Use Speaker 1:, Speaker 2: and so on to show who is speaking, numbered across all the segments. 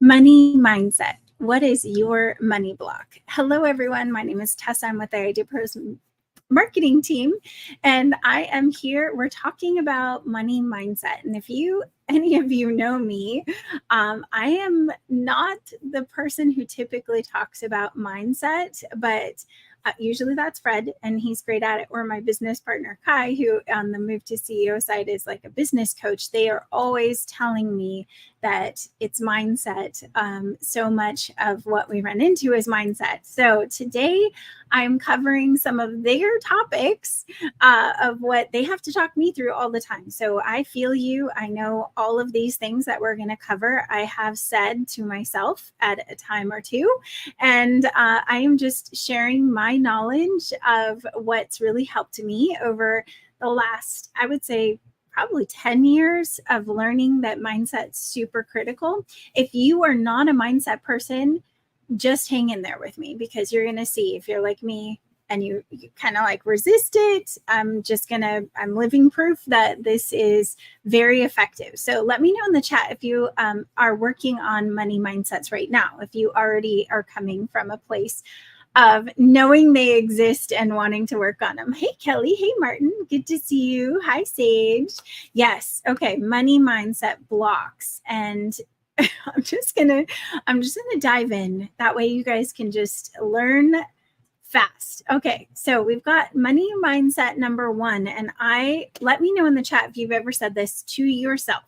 Speaker 1: Money mindset. What is your money block? Hello, everyone. My name is Tessa. I'm with the IdeaPros marketing team, and I am here. We're talking about money mindset. And if any of you know me, I am not the person who typically talks about mindset, but usually that's Fred, and he's great at it. Or my business partner, Kai, who on the Move to CEO side is like a business coach. They are always telling me that it's mindset. So much of what we run into is mindset. So today I'm covering some of their topics of what they have to talk me through all the time. So I feel you. I know all of these things that we're going to cover. I have said to myself at a time or two, and I am just sharing my knowledge of what's really helped me over the last, I would say, probably 10 years of learning that mindset's super critical. If you are not a mindset person, just hang in there with me, because you're going to see, if you're like me and you kind of like resist it, I'm living proof that this is very effective. So let me know in the chat if you are working on money mindsets right now, if you already are coming from a place of knowing they exist and wanting to work on them. Hey, Kelly. Hey, Martin. Good to see you. Hi, Sage. Yes. Okay. Money mindset blocks. And I'm just gonna dive in. That way you guys can just learn fast. Okay, so we've got money mindset number one. And let me know in the chat if you've ever said this to yourself.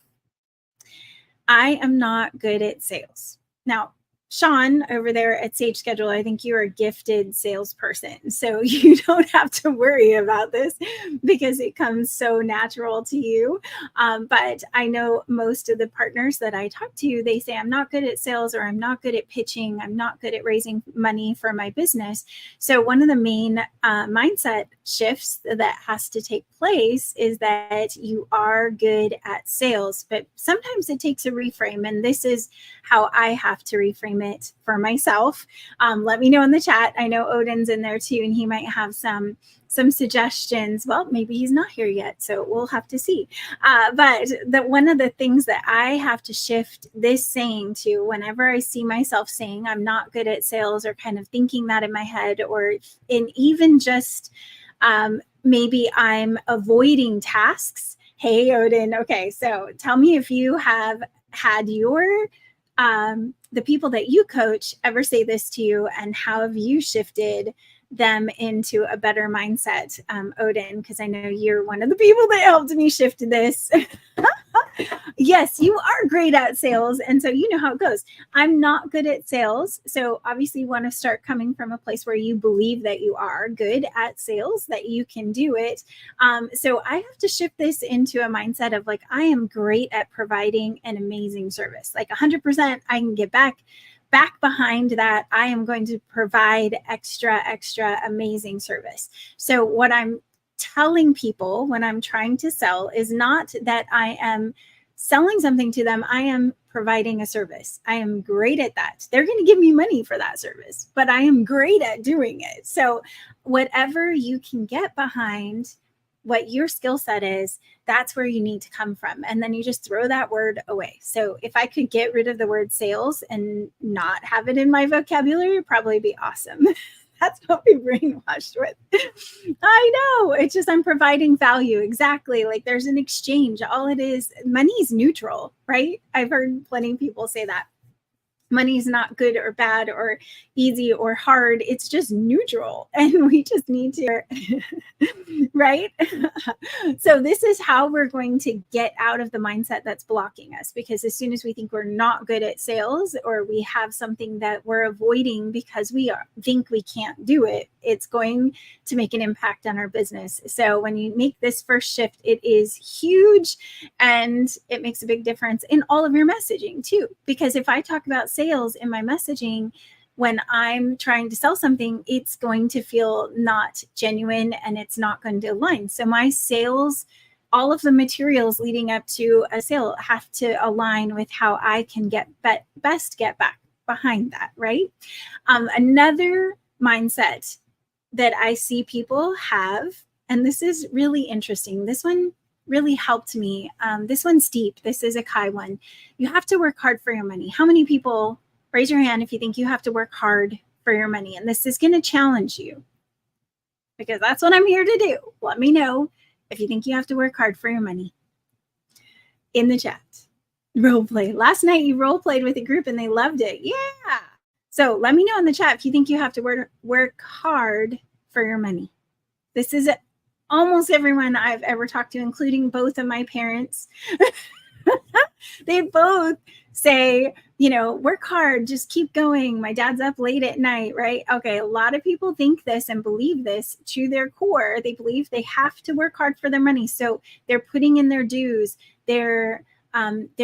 Speaker 1: I am not good at sales. Now, Sean over there at Sage Schedule, I think you're a gifted salesperson. So you don't have to worry about this because it comes so natural to you. But I know most of the partners that I talk to, they say, I'm not good at sales, or I'm not good at pitching. I'm not good at raising money for my business. So one of the main mindset shifts that has to take place is that you are good at sales, but sometimes it takes a reframe. And this is how I have to reframe it for myself. Let me know in the chat. I know Odin's in there too, and he might have some suggestions. Well, maybe he's not here yet, so we'll have to see. But one of the things that I have to shift this saying to, whenever I see myself saying I'm not good at sales, or kind of thinking that in my head, or in even just maybe I'm avoiding tasks. Hey, Odin. Okay, so tell me if you have had your the people that you coach ever say this to you, and how have you shifted them into a better mindset, Odin? Because I know you're one of the people that helped me shift this. Yes, you are great at sales. And so you know how it goes. I'm not good at sales. So obviously you want to start coming from a place where you believe that you are good at sales, that you can do it. So I have to shift this into a mindset of like, I am great at providing an amazing service. Like 100%, I can get back behind that. I am going to provide extra amazing service. So what I'm telling people when I'm trying to sell is not that I am selling something to them. I am providing a service. I am great at that. They're going to give me money for that service, but I am great at doing it. So whatever you can get behind, what your skill set is, that's where you need to come from. And then you just throw that word away. So if I could get rid of the word sales and not have it in my vocabulary, it'd probably be awesome. That's what we brainwashed with. I know. It's just I'm providing value. Exactly. Like there's an exchange. All it is, money is neutral, right? I've heard plenty of people say that. Money is not good or bad or easy or hard. It's just neutral. And we just need to, right? So this is how we're going to get out of the mindset that's blocking us. Because as soon as we think we're not good at sales, or we have something that we're avoiding because we think we can't do it, it's going to make an impact on our business. So when you make this first shift, it is huge, and it makes a big difference in all of your messaging too. Because if I talk about sales in my messaging, when I'm trying to sell something, it's going to feel not genuine, and it's not going to align. So my sales, all of the materials leading up to a sale have to align with how I can best get back behind that, right? Another mindset that I see people have, and this is really interesting. This one really helped me. This one's deep. This is a Kai one. You have to work hard for your money. How many people, raise your hand if you think you have to work hard for your money? And this is going to challenge you, because that's what I'm here to do. Let me know if you think you have to work hard for your money in the chat. Role play. Last night you role played with a group and they loved it. Yeah. So let me know in the chat if you think you have to work hard for your money. This is almost everyone I've ever talked to, including both of my parents. They both say, work hard, just keep going. My dad's up late at night, right? Okay, a lot of people think this and believe this to their core. They believe they have to work hard for their money. So they're putting in their dues. They're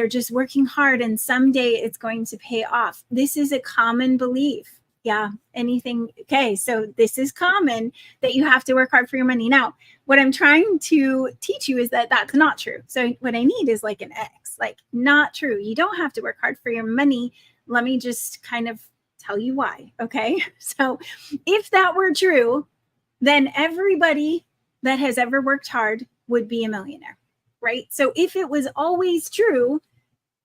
Speaker 1: just working hard, and someday it's going to pay off. This is a common belief. Yeah, anything. Okay, so this is common, that you have to work hard for your money. Now, what I'm trying to teach you is that that's not true. So what I need is like an X, like not true. You don't have to work hard for your money. Let me just kind of tell you why. Okay, so if that were true, then everybody that has ever worked hard would be a millionaire, right? So if it was always true,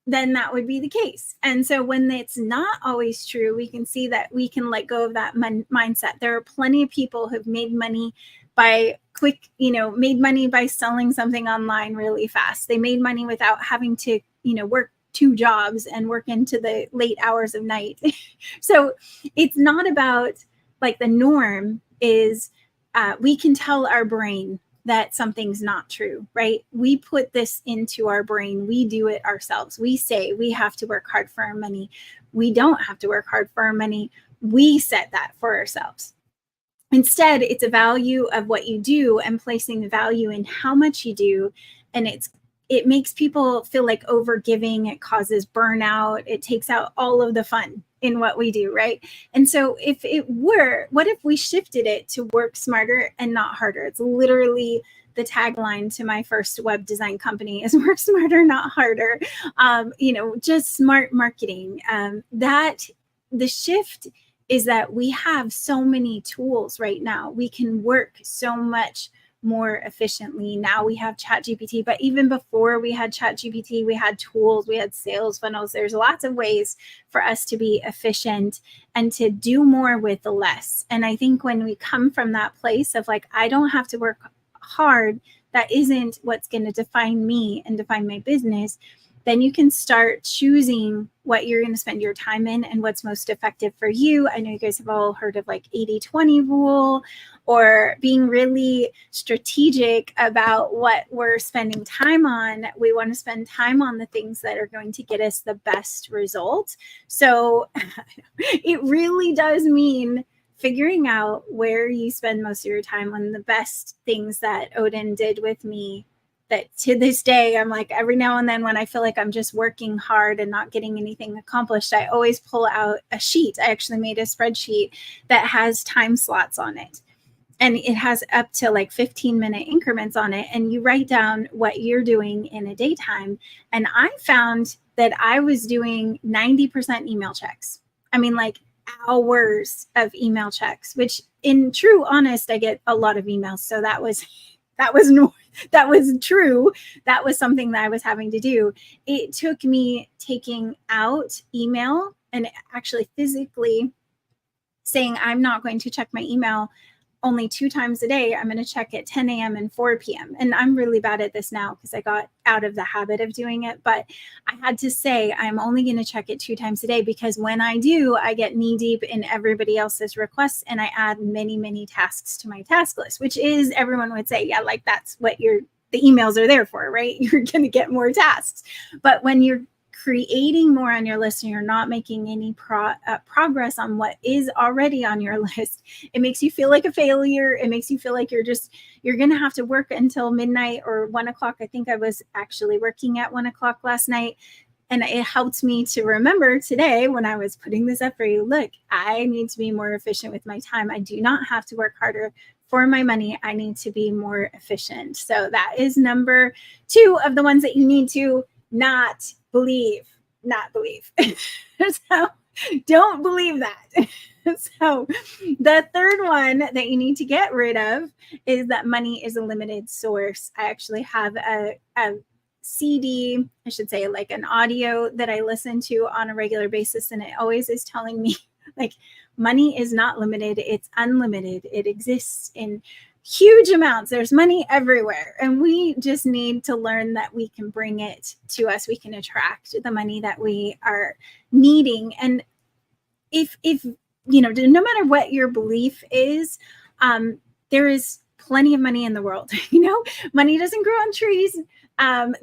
Speaker 1: then that would be the case. And so when it's not always true, we can see that we can let go of that mindset. There are plenty of people who've made money by made money by selling something online really fast. They made money without having to, work 2 jobs and work into the late hours of night. So it's not about, like, the norm is we can tell our brain that something's not true, right? We put this into our brain. We do it ourselves. We say we have to work hard for our money. We don't have to work hard for our money. We set that for ourselves. Instead, it's a value of what you do and placing the value in how much you do. And it makes people feel like overgiving. It causes burnout. It takes out all of the fun in what we do, right? And so what if we shifted it to work smarter and not harder? It's literally the tagline to my first web design company is work smarter, not harder. Just smart marketing. That the shift is that we have so many tools right now. We can work so much more efficiently. Now we have ChatGPT, but even before we had ChatGPT, we had tools, we had sales funnels. There's lots of ways for us to be efficient and to do more with less. And I think when we come from that place of like, I don't have to work hard, that isn't what's going to define me and define my business, then you can start choosing what you're going to spend your time in and what's most effective for you. I know you guys have all heard of like 80-20 rule, or being really strategic about what we're spending time on. We want to spend time on the things that are going to get us the best result. So it really does mean figuring out where you spend most of your time. One of the best things that Odin did with me, that to this day, I'm like, every now and then when I feel like I'm just working hard and not getting anything accomplished, I always pull out a sheet. I actually made a spreadsheet that has time slots on it. And it has up to like 15-minute increments on it. And you write down what you're doing in a daytime. And I found that I was doing 90% email checks. I mean, like hours of email checks, which in true honest, I get a lot of emails. So that was true. That was something that I was having to do. It took me taking out email and actually physically saying, I'm not going to check my email only 2 times a day. I'm going to check at 10 a.m. and 4 p.m. And I'm really bad at this now because I got out of the habit of doing it. But I had to say, I'm only going to check it 2 times a day, because when I do, I get knee deep in everybody else's requests and I add many, many tasks to my task list, which is, everyone would say, yeah, like that's what the emails are there for, right? You're going to get more tasks. But when you're creating more on your list and you're not making any progress on what is already on your list, it makes you feel like a failure. It makes you feel like you're going to have to work until midnight or 1 o'clock. I think I was actually working at 1 o'clock last night. And it helped me to remember today when I was putting this up for you, look, I need to be more efficient with my time. I do not have to work harder for my money. I need to be more efficient. So that is number 2 of the ones that you need to not believe. So don't believe that. So the third one that you need to get rid of is that money is a limited source. I actually have a CD, I should say, like an audio that I listen to on a regular basis, and it always is telling me like money is not limited, it's unlimited. It exists in huge amounts. There's money everywhere, and we just need to learn that we can bring it to us. We can attract the money that we are needing. And if you know, no matter what your belief is, there is plenty of money in the world. You know, money doesn't grow on trees. But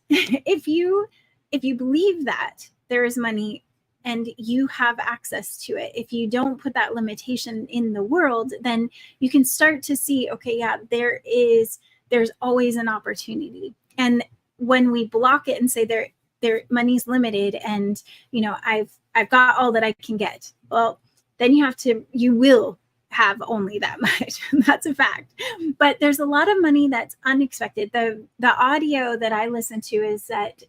Speaker 1: if you believe that there is money and you have access to it, if you don't put that limitation in the world, then you can start to see, okay, yeah, there's always an opportunity. And when we block it and say their money's limited, and you know, I've got all that I can get, well, then you will have only that much. That's a fact. But there's a lot of money that's unexpected. The audio that I listen to is that,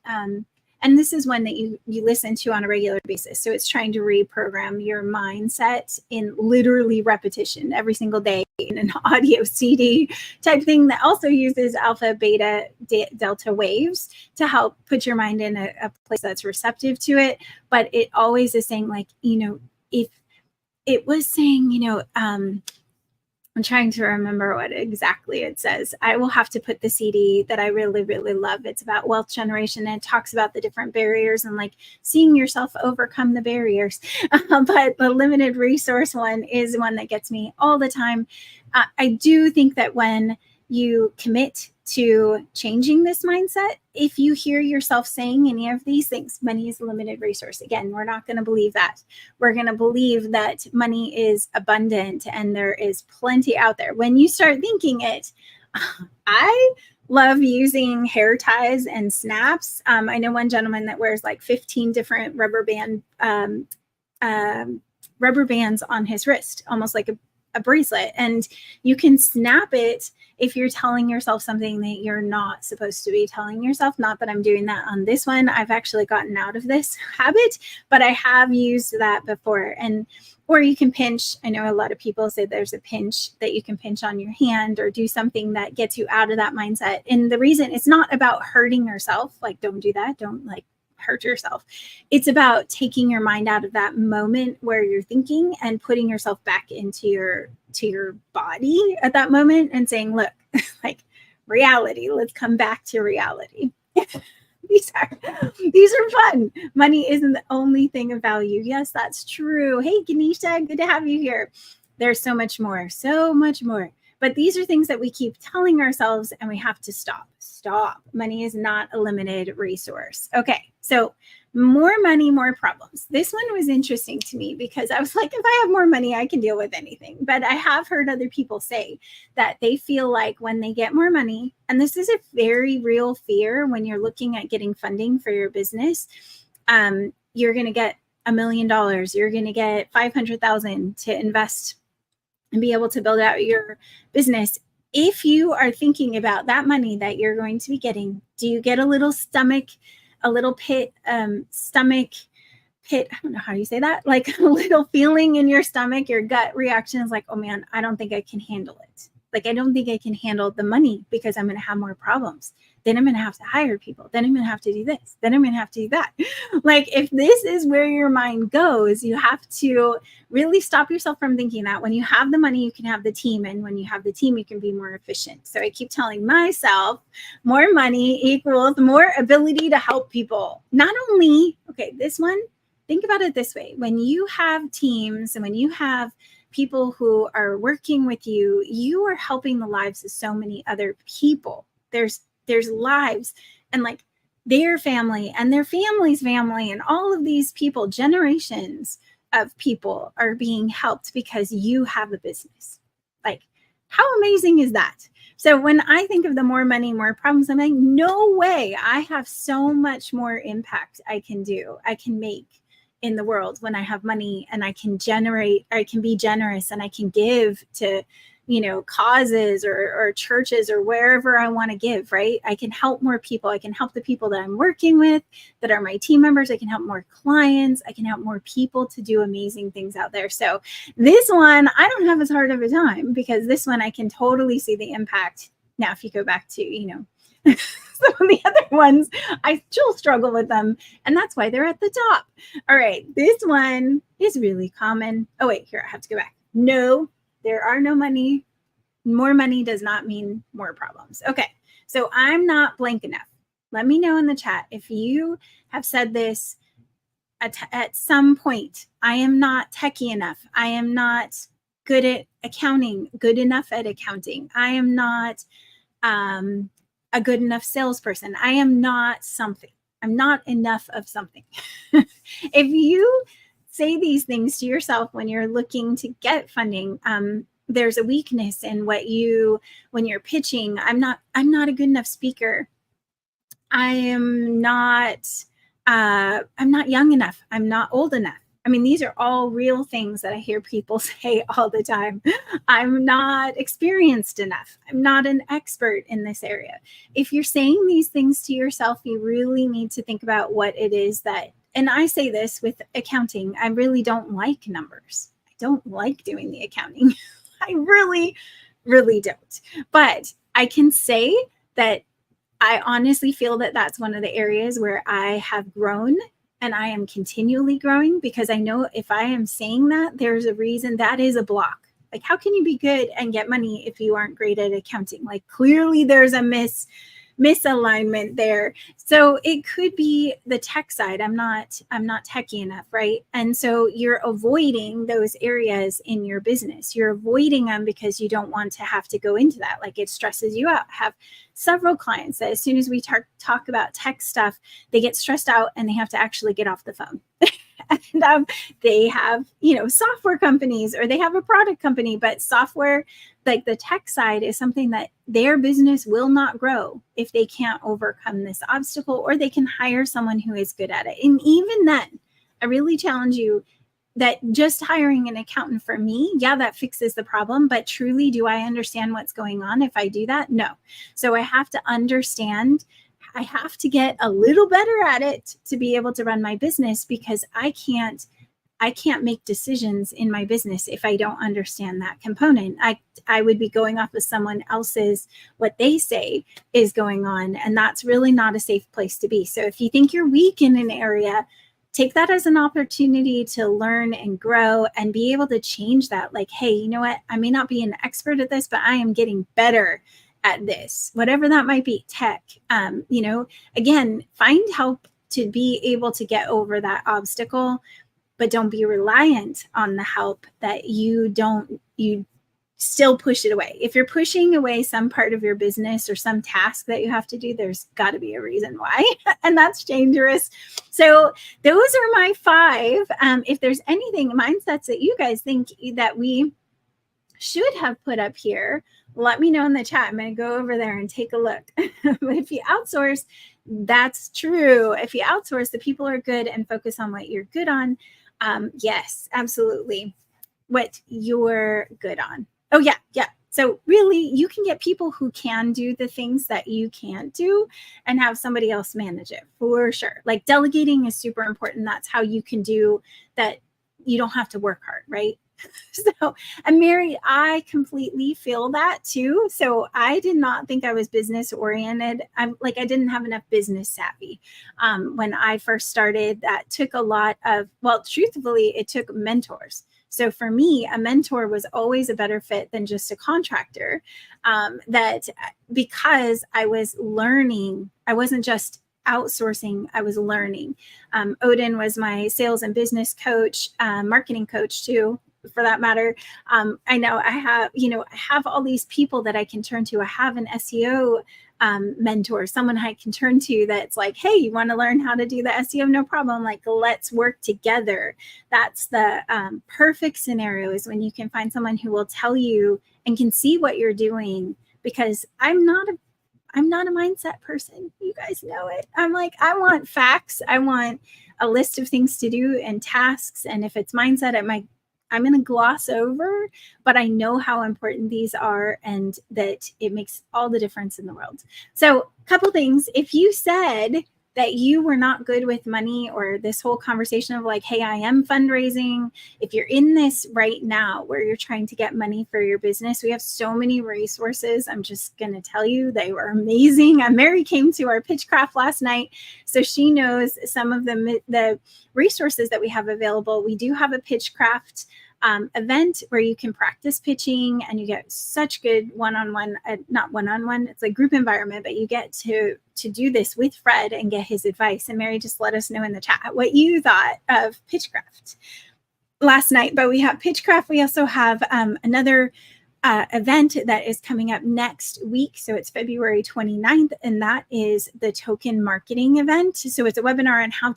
Speaker 1: and this is one that you listen to on a regular basis. So it's trying to reprogram your mindset in literally repetition every single day in an audio CD type thing that also uses alpha, beta, delta waves to help put your mind in a place that's receptive to it. But it always is saying, like, you know, if it was saying, you know, I'm trying to remember what exactly it says. I will have to put the CD that I really, really love. It's about wealth generation, and it talks about the different barriers and like seeing yourself overcome the barriers. But the limited resource one is one that gets me all the time. I do think that when you commit to changing this mindset, if you hear yourself saying any of these things, money is a limited resource. Again, we're not going to believe that. We're going to believe that money is abundant and there is plenty out there. When you start thinking it, I love using hair ties and snaps. I know one gentleman that wears like 15 different rubber bands on his wrist, almost like a bracelet, and you can snap it if you're telling yourself something that you're not supposed to be telling yourself. Not that I'm doing that on this one. I've actually gotten out of this habit, but I have used that before. Or you can pinch. I know a lot of people say there's a pinch that you can pinch on your hand or do something that gets you out of that mindset. And the reason, it's not about hurting yourself. Like, don't do that. Don't like hurt yourself. It's about taking your mind out of that moment where you're thinking and putting yourself back into your body at that moment and saying, look, like reality, let's come back to reality. These are fun. Money isn't the only thing of value. Yes, that's true. Hey, Ganesha, good to have you here. There's so much more. But these are things that we keep telling ourselves, and we have to stop. Money is not a limited resource. Okay, so more money, more problems. This one was interesting to me because I was like, if I have more money, I can deal with anything. But I have heard other people say that they feel like when they get more money, and this is a very real fear when you're looking at getting funding for your business, you're going to get $1 million. You're going to get 500,000 to invest and be able to build out your business. If you are thinking about that money that you're going to be getting, do you get a little stomach pit, I don't know how you say that, like a little feeling in your stomach, your gut reaction is like, oh man, I don't think I can handle it. Like, I don't think I can handle the money because I'm going to have more problems. Then I'm going to have to hire people. Then I'm going to have to do this. Then I'm going to have to do that. Like, if this is where your mind goes, you have to really stop yourself from thinking that. When you have the money, you can have the team. And when you have the team, you can be more efficient. So I keep telling myself, more money equals more ability to help people. Not only, okay, this one, think about it this way. When you have teams and when you have people who are working with you, you are helping the lives of so many other people. There's lives and like their family and their family's family and all of these people, generations of people are being helped because you have a business. Like, how amazing is that? So when I think of the more money, more problems, I'm like, no way. I have so much more impact I can make in the world when I have money, and I can generate, I can be generous, and I can give to causes or churches or wherever I want to give, right? I can help more people. I can help the people that I'm working with, that are my team members. I can help more clients. I can help more people to do amazing things out there. So this one, I don't have as hard of a time, because this one I can totally see the impact. Now, if you go back to, some of the other ones, I still struggle with them, and that's why they're at the top. All right, this one is really common. Oh wait, here, I have to go back. No, there are no money. More money does not mean more problems. Okay, so I'm not blank enough. Let me know in the chat if you have said this at some point. I am not techie enough. I am not good at accounting, good enough at accounting. I am not a good enough salesperson. I am not something. I'm not enough of something. If you say these things to yourself when you're looking to get funding, there's a weakness in when you're pitching. I'm not a good enough speaker. I'm not young enough. I'm not old enough. I mean, these are all real things that I hear people say all the time. I'm not experienced enough. I'm not an expert in this area. If you're saying these things to yourself, you really need to think about what it is and I say this with accounting, I really don't like numbers. I don't like doing the accounting. I really, really don't. But I can say that I honestly feel that that's one of the areas where I have grown, and I am continually growing, because I know if I am saying that, there's a reason. That is a block. Like, how can you be good and get money if you aren't great at accounting? Like, clearly there's a misalignment there. So it could be the tech side. I'm not techie enough, right? And so you're avoiding those areas in your business. You're avoiding them because you don't want to have to go into that. Like, it stresses you out. I have several clients that as soon as we talk about tech stuff, they get stressed out and they have to actually get off the phone. And they have, software companies, or they have a product company, but software, like the tech side, is something that their business will not grow if they can't overcome this obstacle, or they can hire someone who is good at it. And even then, I really challenge you that just hiring an accountant for me, yeah, that fixes the problem. But truly, do I understand what's going on if I do that? No. So I have to understand. I have to get a little better at it to be able to run my business, because I can't make decisions in my business if I don't understand that component. I would be going off of someone else's, what they say is going on, and that's really not a safe place to be. So if you think you're weak in an area, take that as an opportunity to learn and grow and be able to change that. Like, hey, you know what? I may not be an expert at this, but I am getting better at this, whatever that might be. Tech, again, find help to be able to get over that obstacle, but don't be reliant on the help that you still push it away. If you're pushing away some part of your business or some task that you have to do, there's got to be a reason why, and that's dangerous. So those are my 5. If there's anything, mindsets that you guys think that we should have put up here, let me know in the chat. I'm going to go over there and take a look. But if you outsource, that's true. If you outsource, the people are good and focus on what you're good on. Yes, absolutely. What you're good on. Oh, yeah. So really, you can get people who can do the things that you can't do and have somebody else manage it, for sure. Like, delegating is super important. That's how you can do that. You don't have to work hard, right? So, and Mary, I completely feel that too. So I did not think I was business oriented. I didn't have enough business savvy. When I first started, that took a lot of, well, truthfully, it took mentors. So for me, a mentor was always a better fit than just a contractor. That because I was learning, I wasn't just outsourcing, I was learning. Odin was my sales and business coach, marketing coach too, for that matter. I know I have all these people that I can turn to. I have an SEO mentor, someone I can turn to that's like, hey, you want to learn how to do the SEO? No problem. Like, let's work together. That's the perfect scenario, is when you can find someone who will tell you and can see what you're doing, because I'm not a mindset person. You guys know it. I'm like, I want facts. I want a list of things to do and tasks. And if it's mindset, I'm going to gloss over, but I know how important these are and that it makes all the difference in the world. So a couple things. If you said that you were not good with money, or this whole conversation of like, hey, I am fundraising. If you're in this right now where you're trying to get money for your business, we have so many resources. I'm just going to tell you, they were amazing. Mary came to our Pitchcraft last night, so she knows some of the resources that we have available. We do have a Pitchcraft event where you can practice pitching, and you get such good one-on-one, not one-on-one, it's like group environment, but you get to do this with Fred and get his advice. And Mary, just let us know in the chat what you thought of Pitchcraft last night. But we have Pitchcraft. We also have another event that is coming up next week. So it's February 29th, and that is the token marketing event. So it's a webinar on how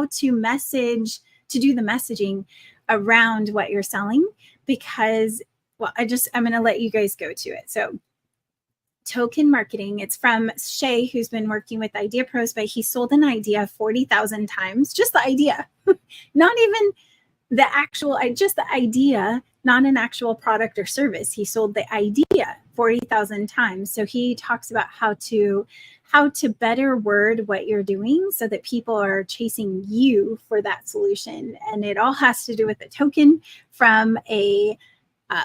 Speaker 1: to message, to do the messaging around what you're selling, because, well, I'm going to let you guys go to it. So token marketing, it's from Shay, who's been working with IdeaPros, but he sold an idea 40,000 times, just the idea, not even the actual, just the idea, not an actual product or service. He sold the idea 40,000 times. So he talks about how to better word what you're doing so that people are chasing you for that solution. And it all has to do with a token from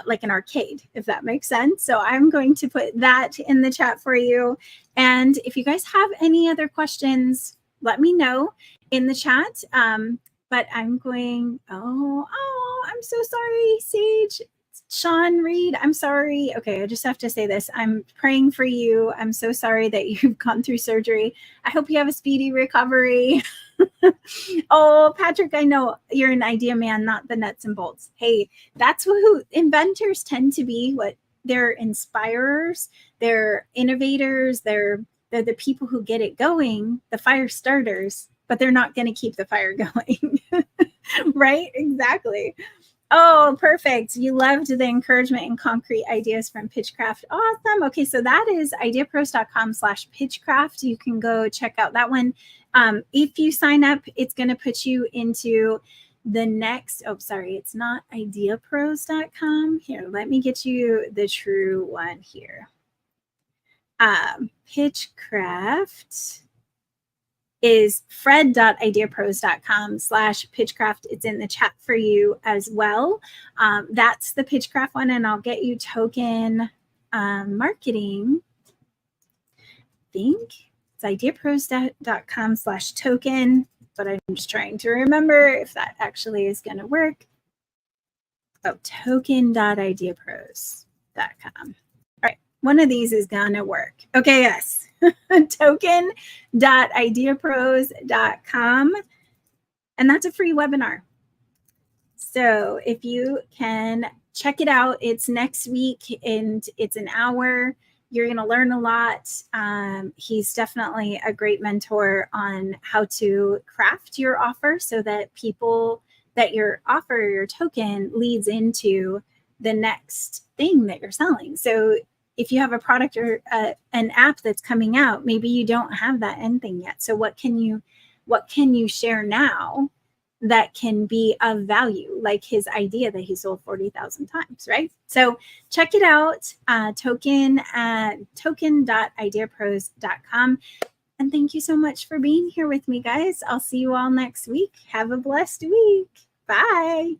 Speaker 1: like an arcade, if that makes sense. So I'm going to put that in the chat for you. And if you guys have any other questions, let me know in the chat. But I'm going, I'm so sorry, Sage. Sean Reed, I'm sorry. Okay, I just have to say this. I'm praying for you. I'm so sorry that you've gone through surgery. I hope you have a speedy recovery. Oh, Patrick, I know you're an idea man, not the nuts and bolts. Hey, that's who inventors tend to be. What they're inspirers, they're innovators, they're the people who get it going, the fire starters, but they're not going to keep the fire going. Right? Exactly. Oh, perfect. You loved the encouragement and concrete ideas from Pitchcraft. Awesome. Okay, so that is ideapros.com/pitchcraft. You can go check out that one. If you sign up, it's going to put you into the next, it's not ideapros.com. Here, let me get you the true one here. Pitchcraft is fred.ideapros.com/pitchcraft. It's in the chat for you as well. That's the Pitchcraft one, and I'll get you token marketing. I think it's ideapros.com/token, but I'm just trying to remember if that actually is going to work. Oh, token.ideapros.com. All right, one of these is going to work. Okay, yes. token.ideapros.com, and that's a free webinar. So if you can check it out, it's next week and it's an hour. You're going to learn a lot. He's definitely a great mentor on how to craft your offer so that your offer, your token, leads into the next thing that you're selling. So if you have a product or an app that's coming out, maybe you don't have that end thing yet. So what can you share now that can be of value, like his idea that he sold 40,000 times, right? So check it out, token.ideapros.com. And thank you so much for being here with me, guys. I'll see you all next week. Have a blessed week. Bye.